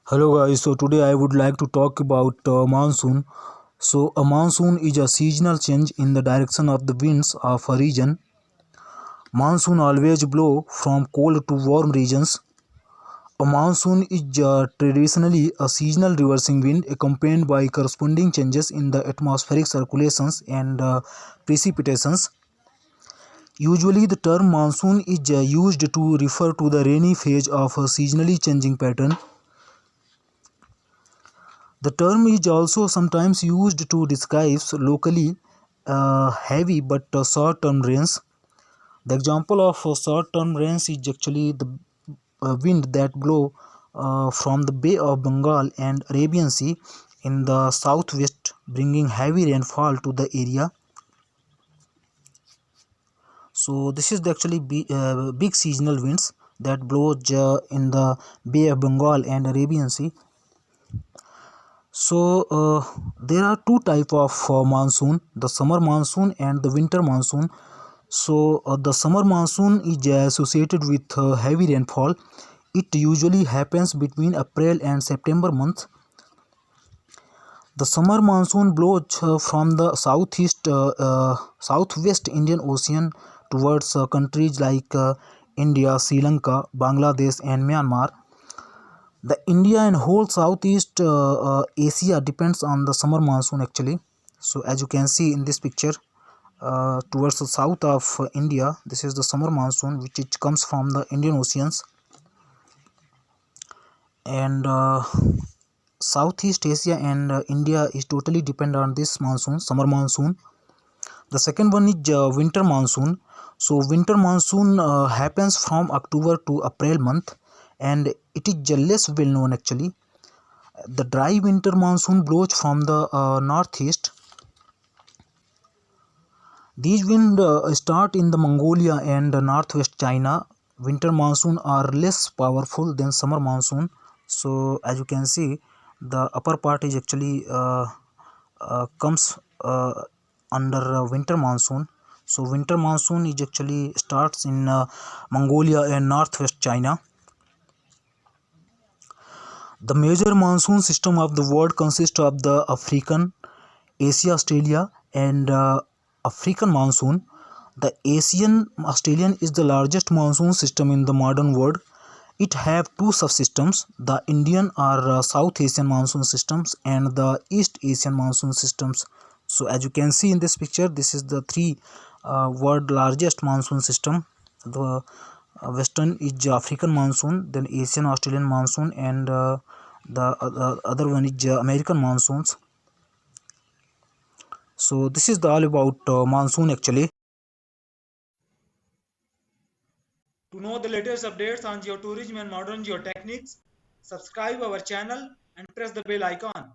Hello guys, so today I would like to talk about monsoon. So a monsoon is a seasonal change in the direction of the winds of a region. Monsoon always blow from cold to warm regions. A monsoon is traditionally a seasonal reversing wind accompanied by corresponding changes in the atmospheric circulations and precipitations. Usually the term monsoon is used to refer to the rainy phase of a seasonally changing pattern. The term is also sometimes used to describe locally heavy but short-term rains. The example of short-term rains is actually the wind that blow from the Bay of Bengal and Arabian Sea in the southwest, bringing heavy rainfall to the area. So this is actually big seasonal winds that blows in the Bay of Bengal and Arabian Sea. So there are two type of monsoon, the summer monsoon and the winter monsoon. So the summer monsoon is associated with heavy rainfall. It usually happens between April and September month. The summer monsoon blows from the southwest Indian Ocean towards countries like India, Sri Lanka, Bangladesh and Myanmar. The India and whole Southeast Asia depends on the summer monsoon actually. So as you can see in this picture, towards the south of India, this is the summer monsoon which it comes from the Indian Oceans, and Southeast Asia and India is totally depend on this monsoon, summer monsoon. The second one is winter monsoon. So winter monsoon happens from October to April month, and it is less well known actually. The dry winter monsoon blows from the northeast. These winds start in the Mongolia and northwest China. Winter monsoon are less powerful than summer monsoon. So as you can see, the upper part is actually comes under winter monsoon. So winter monsoon is actually starts in Mongolia and northwest China. The major monsoon system of the world consists of the African, Asia, Australia and African monsoon. The Asian Australian is the largest monsoon system in the modern world. It have two subsystems, the Indian or South Asian monsoon systems and the East Asian monsoon systems. So as you can see in this picture, this is the three world largest monsoon system. The western is African monsoon, then Asian Australian monsoon and the other one is American monsoons. So this is the all about monsoon actually. To know the latest updates on geotourism and modern geotechniques, subscribe our channel and press the bell icon.